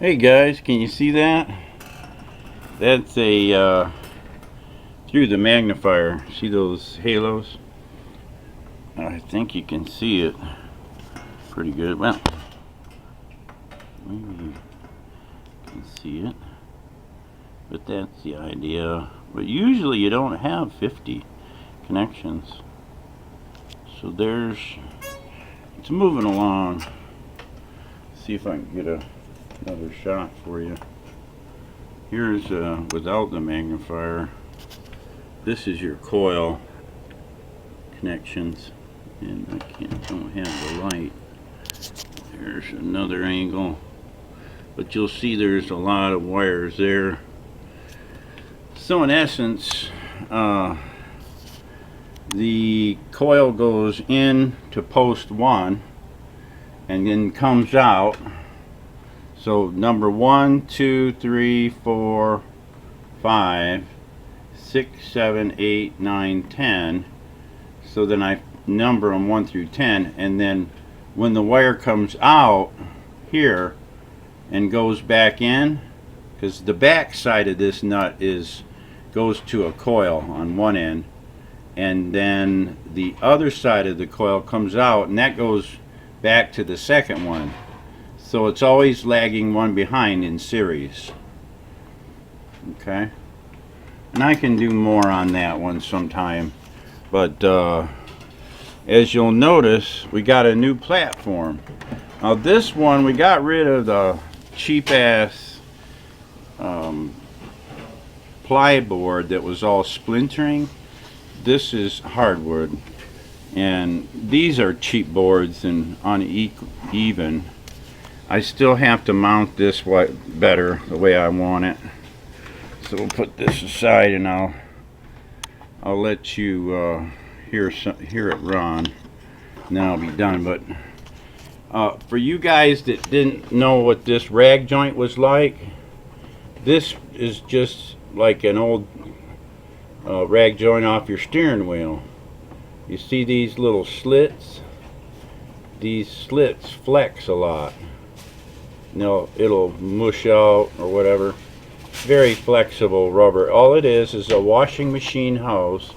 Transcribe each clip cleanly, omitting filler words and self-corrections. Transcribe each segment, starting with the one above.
Hey guys, can you see that? That's a through the magnifier. See those halos? I think you can see it pretty good. Well, maybe you can see it, but that's the idea. But usually you don't have 50 connections. So it's moving along. See if I can get another shot for you. Here's without the magnifier. This is your coil connections, and don't have the light. There's another angle, but you'll see there's a lot of wires there. So in essence, the coil goes in to post 1 and then comes out. So number 1, 2, 3, 4, 5, 6, 7, 8, 9, 10. So then I number them 1 through 10, and then when the wire comes out here and goes back in, because the back side of this nut goes to a coil on one end, and then the other side of the coil comes out and that goes back to the second one. So it's always lagging one behind in series. Okay, and I can do more on that one sometime, but as you'll notice, we got a new platform. Now this one, we got rid of the cheap ass ply board that was all splintering. This is hardwood, and these are cheap boards and uneven. I still have to mount this better the way I want it. So we'll put this aside, and I'll let you hear it run, and then I'll be done. But for you guys that didn't know what this rag joint was like, this is just like an old rag joint off your steering wheel. You see these little slits? These slits flex a lot. No, it'll mush out or whatever. Very flexible rubber. All it is a washing machine hose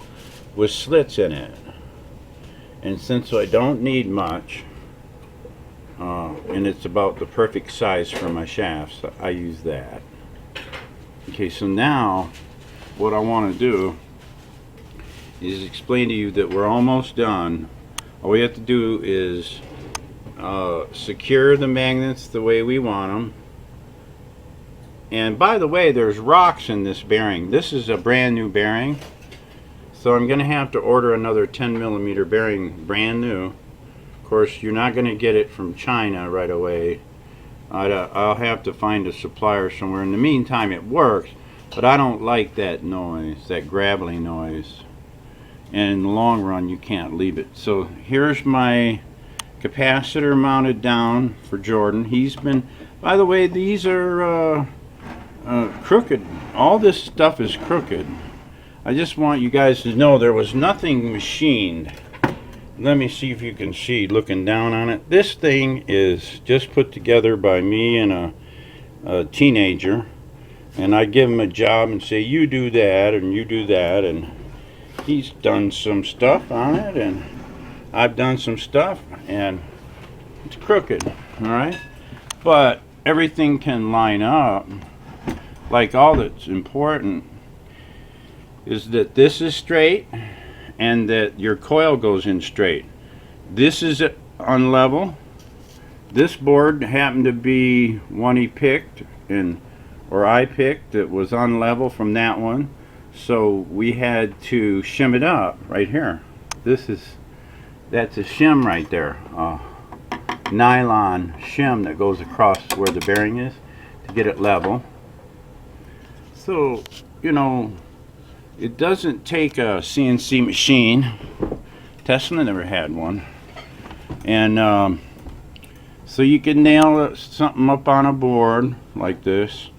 with slits in it. And since I don't need much, and it's about the perfect size for my shafts, I use that. Okay, so now what I want to do is explain to you that we're almost done. All we have to do is secure the magnets the way we want them. And by the way, there's rocks in this bearing. This is a brand new bearing, so I'm going to have to order another 10mm bearing, brand new. Of course, you're not going to get it from China right away. I'll have to find a supplier somewhere. In the meantime, it works, but I don't like that noise, that gravelly noise. And in the long run, you can't leave it. So here's my capacitor mounted down for Jordan. He's been, by the way, these are crooked. All this stuff is crooked. I just want you guys to know there was nothing machined. Let me see if you can see looking down on it. This thing is just put together by me and a teenager, and I give him a job and say, you do that and you do that, and he's done some stuff on it and I've done some stuff, and it's crooked. Alright, but everything can line up. Like, all that's important is that this is straight and that your coil goes in straight. This is unlevel. This board happened to be one he picked, or I picked, that was unlevel from that one, so we had to shim it up right here. That's a shim right there, nylon shim that goes across where the bearing is to get it level. So, you know, it doesn't take a CNC machine. Tesla never had one. And so you can nail something up on a board like this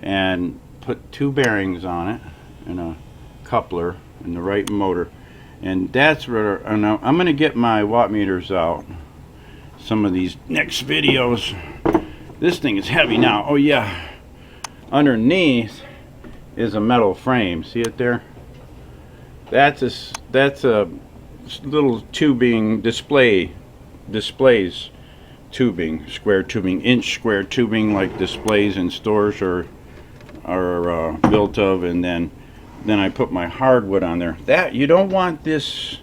and put 2 bearings on it and a coupler and the right motor. And that's where, and I'm going to get my watt meters out some of these next videos This thing is heavy now. Oh yeah. Underneath is a metal frame. See it there? That's a little tubing displays tubing, square tubing, inch square tubing, like displays in stores are built of, and then I put my hardwood on there. That you don't want this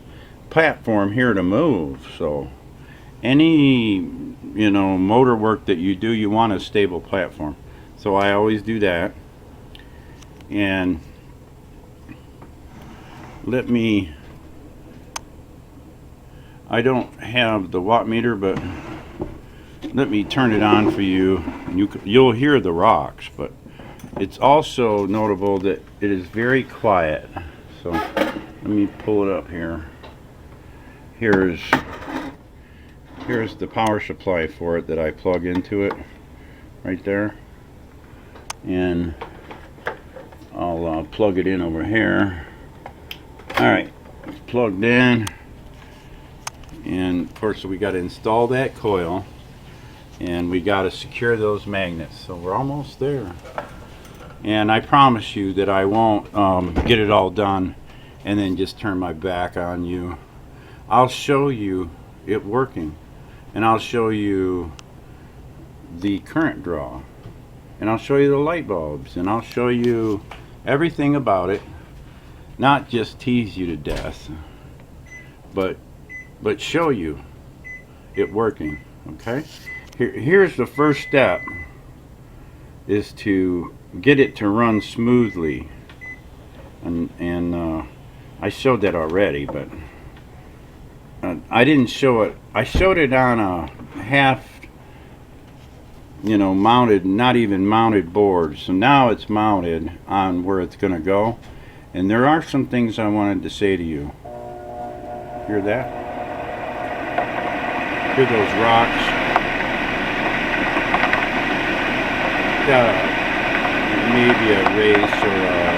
platform here to move. So any motor work that you do, you want a stable platform. So I always do that. And I don't have the watt meter, but let me turn it on for you. You'll hear the rocks, but it's also notable that it is very quiet. So let me pull it up here. Here's the power supply for it that I plug into it right there, and I'll plug it in over here. Alright, it's plugged in, and of course we got to install that coil, and we got to secure those magnets. So we're almost there, and I promise you that I won't get it all done and then just turn my back on you. I'll show you it working, and I'll show you the current draw, and I'll show you the light bulbs, and I'll show you everything about it. Not just tease you to death, but show you it working. Okay, here's the first step, is to get it to run smoothly, and I showed that already, but I didn't show it. I showed it on a half mounted, not even mounted board. So now it's mounted on where it's gonna go. And there are some things I wanted to say to you. Hear that? Hear those rocks? Maybe a race or a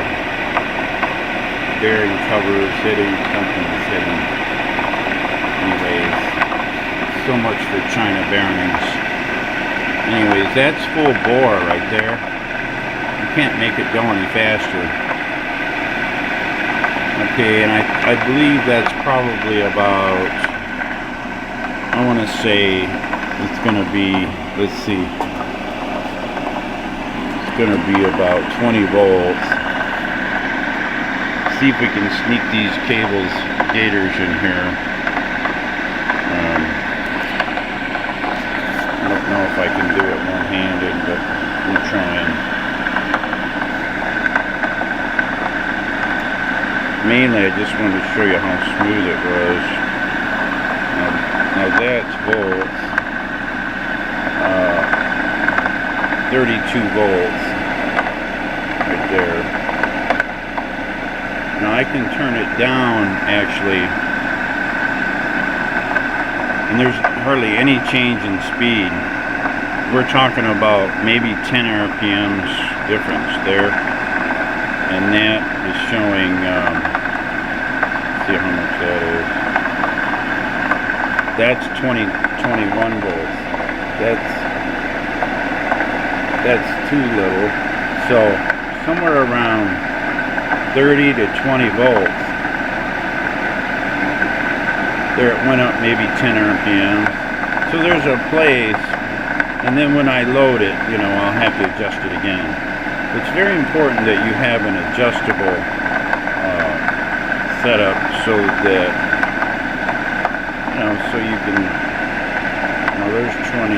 bearing covers hitting, something's hitting. Anyways, so much for China bearings. Anyways, that's full bore right there. You can't make it go any faster. Okay, and I believe that's probably about, I want to say it's going to be, let's see, it's going to be about 20 volts. See if we can sneak these cables, gators in here. I don't know if I can do it one-handed, but I'm trying. Mainly, I just wanted to show you how smooth it was. Now that's volts, 32 volts, right there. Now I can turn it down, actually, and there's hardly any change in speed. We're talking about maybe 10 RPMs difference there, and that is showing, see how much that is. That's 21 volts. That's too little. So somewhere around 30 to 20 volts. There it went up maybe 10 RPM. So there's a place, and then when I load it, I'll have to adjust it again. It's very important that you have an adjustable setup so that so you can, there's 20,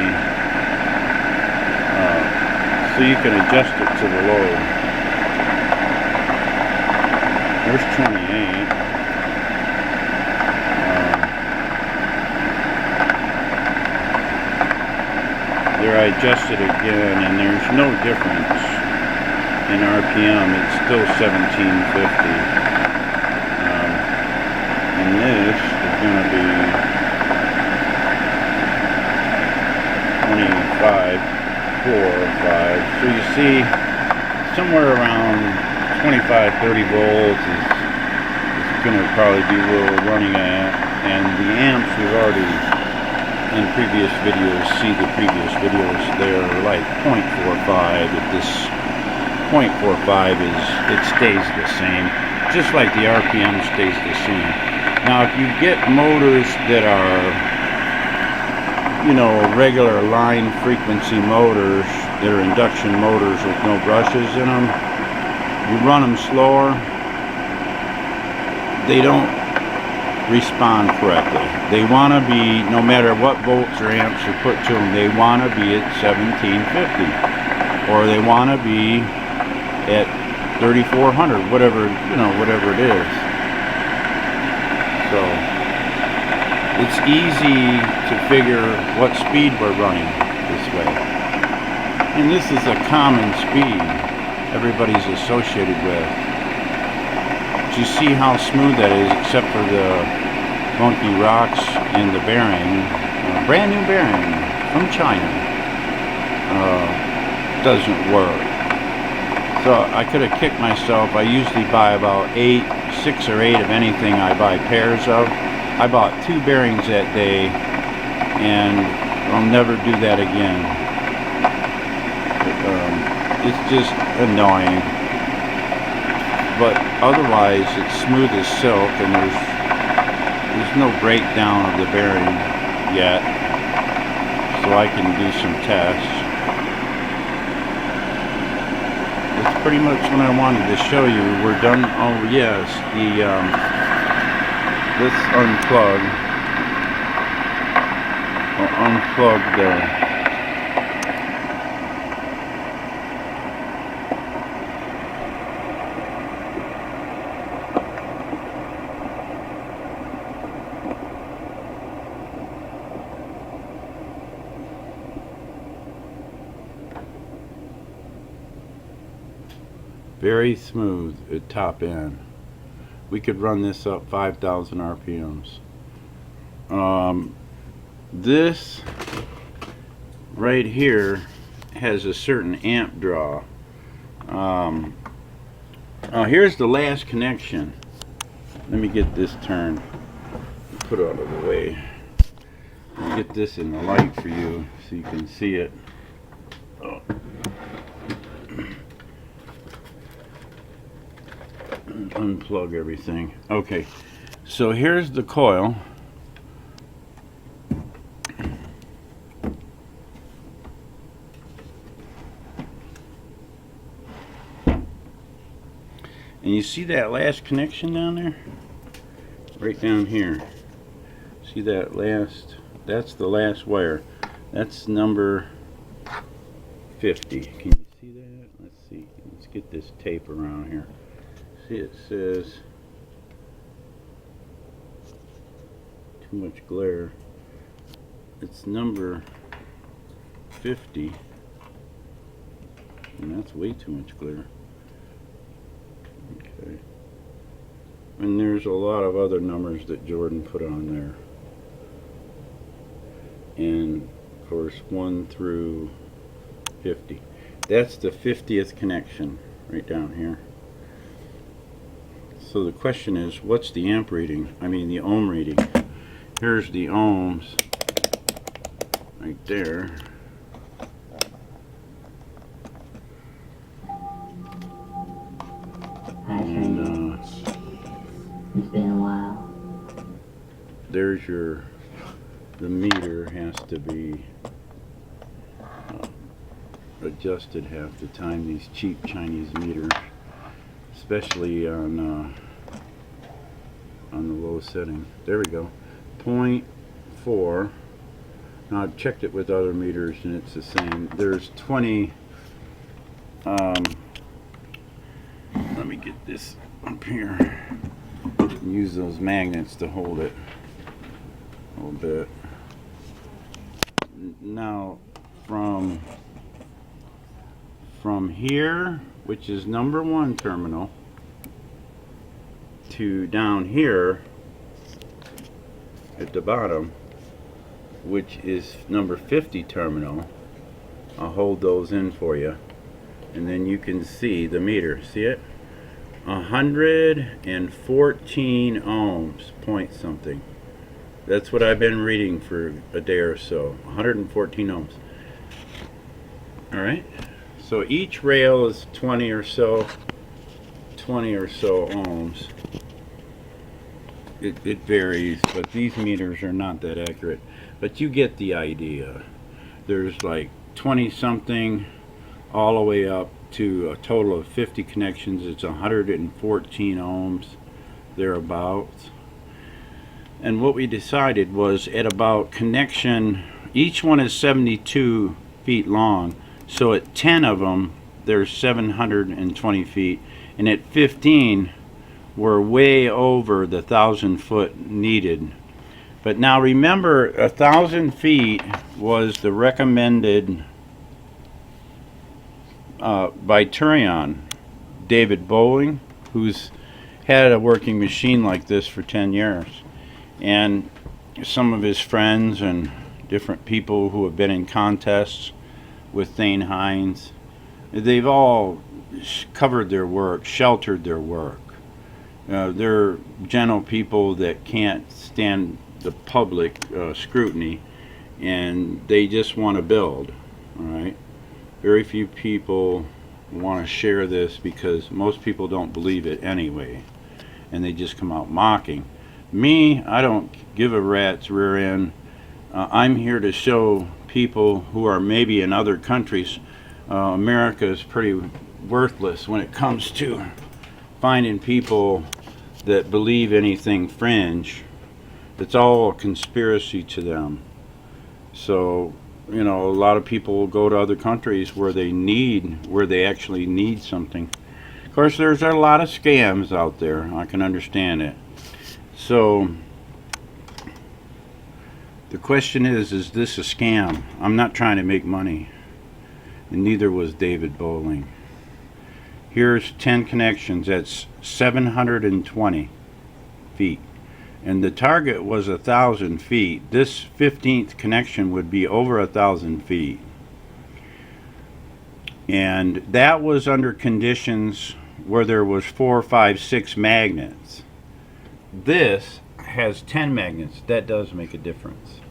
so you can adjust it to the load. There's 28. There I adjusted again, and there's no difference in RPM. It's still 1750. And this is going to be 25, 4, 5. So you see, somewhere around 25, 30 volts is going to probably be where we're running at. And the amps we've already in previous videos, see the previous videos, they're like 0.45. At this 0.45 it stays the same, just like the RPM stays the same. Now if you get motors that are, you know, regular line frequency motors, that are induction motors with no brushes in them, you run them slower, they don't respond correctly. They want to be, no matter what volts or amps you put to them, they want to be at 1750, or they want to be at 3400, whatever, you know, whatever it is. So it's easy to figure what speed we're running this way, and this is a common speed everybody's associated with. You see how smooth that is, except for the funky rocks in the bearing. Brand new bearing from China. Doesn't work. So I could have kicked myself. I usually buy about 6 or 8 of anything. I buy pairs of. I bought 2 bearings that day, and I'll never do that again. It's just annoying. But otherwise it's smooth as silk, and there's no breakdown of the bearing yet, so I can do some tests. That's pretty much what I wanted to show you. We're done. Oh yes, let's unplug the very smooth at top end. We could run this up 5,000 RPMs. This right here has a certain amp draw. Here's the last connection. Let me get this turned. Put it out of the way. Get this in the light for you so you can see it. Oh. Unplug everything. Okay, so here's the coil. And you see that last connection down there? Right down here. See that last? That's the last wire. That's number 50. Can you see that? Let's see. Let's get this tape around here. See, it says, too much glare. It's number 50. And that's way too much glare. Okay. And there's a lot of other numbers that Jordan put on there. And of course 1 through 50. That's the 50th connection right down here. So the question is, what's the amp reading? I mean the ohm reading. Here's the ohms right there. And it's been a while. There's the meter has to be adjusted half the time, these cheap Chinese meters, especially on the low setting. There we go. 0.4. Now I've checked it with other meters and it's the same. There's 20. Let me get this up here. Use those magnets to hold it a little bit. Now from here, which is number 1 terminal, to down here at the bottom, which is number 50 terminal, I'll hold those in for you, and then you can see the meter. See it? 114 ohms, point something. That's what I've been reading for a day or so. 114 ohms. All right. So each rail is 20 or so ohms. It varies, but these meters are not that accurate. But you get the idea. There's like 20 something all the way up to a total of 50 connections. It's 114 ohms, thereabouts. And what we decided was at about connection, each one is 72 feet long. So at 10 of them, there's 720 feet. And at 15, we're way over the 1,000 foot needed. But now remember, 1,000 feet was the recommended by Turion, David Bowling, who's had a working machine like this for 10 years. And some of his friends and different people who have been in contests with Thane Hines, they've all covered their work, sheltered their work. They're gentle people that can't stand the public scrutiny, and they just want to build. All right. Very few people want to share this because most people don't believe it anyway, and they just come out mocking. Me, I don't give a rat's rear end. I'm here to show people who are maybe in other countries, America is pretty worthless when it comes to finding people that believe anything fringe. It's all a conspiracy to them. So, you know, a lot of people will go to other countries where they actually need something. Of course, there's a lot of scams out there. I can understand it. So, the question is this a scam? I'm not trying to make money. And neither was David Bowling. Here's 10 connections. That's 720 feet. And the target was 1,000 feet. This 15th connection would be over 1,000 feet. And that was under conditions where there was 4, 5, 6 magnets. This has 10 magnets. That does make a difference.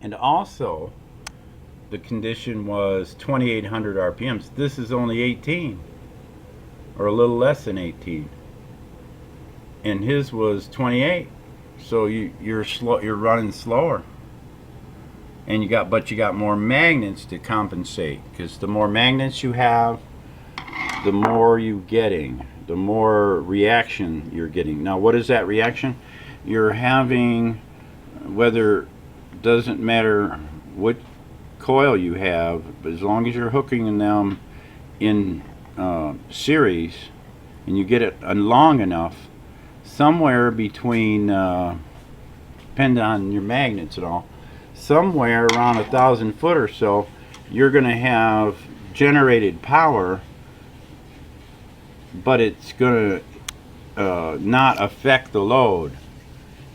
And also, the condition was 2,800 RPMs. This is only 18, or a little less than 18. And his was 28. So you're running slower. And you got more magnets to compensate, because the more magnets you have, the more you're getting, the more reaction you're getting. Now, what is that reaction? You're having, whether, doesn't matter what coil you have, but as long as you're hooking them in series, and you get it long enough, somewhere between, depending on your magnets and all, somewhere around 1,000 foot or so, you're going to have generated power, but it's going to not affect the load.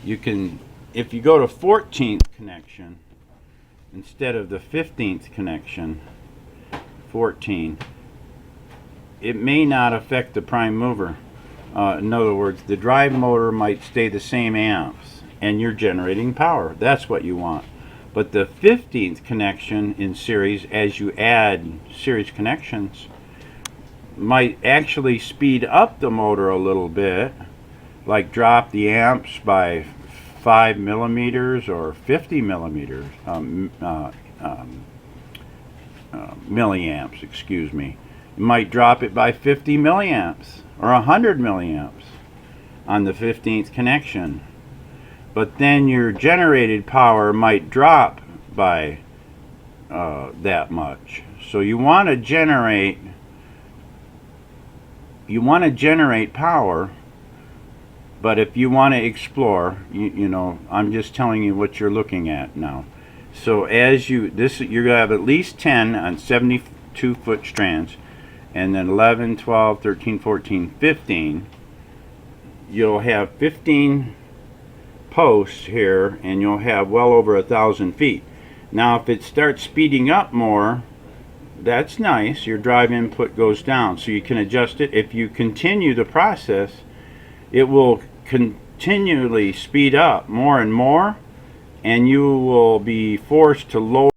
You can, if you go to 14th connection instead of the 15th connection, 14, it may not affect the prime mover. In other words, the drive motor might stay the same amps, and you're generating power. That's what you want. But the 15th connection in series, as you add series connections, might actually speed up the motor a little bit, like drop the amps by 5 millimeters or 50 millimeters, milliamps, excuse me. You might drop it by 50 milliamps or 100 milliamps on the 15th connection. But then your generated power might drop by that much. So you want to generate power, but if you want to explore, you know, I'm just telling you what you're looking at now. So as you're going to have at least 10 on 72 foot strands, and then 11, 12, 13, 14, 15. You'll have 15 posts here, and you'll have well over 1,000 feet. Now, if it starts speeding up more, that's nice. Your drive input goes down, so you can adjust it. If you continue the process, it will continually speed up more and more, and you will be forced to lower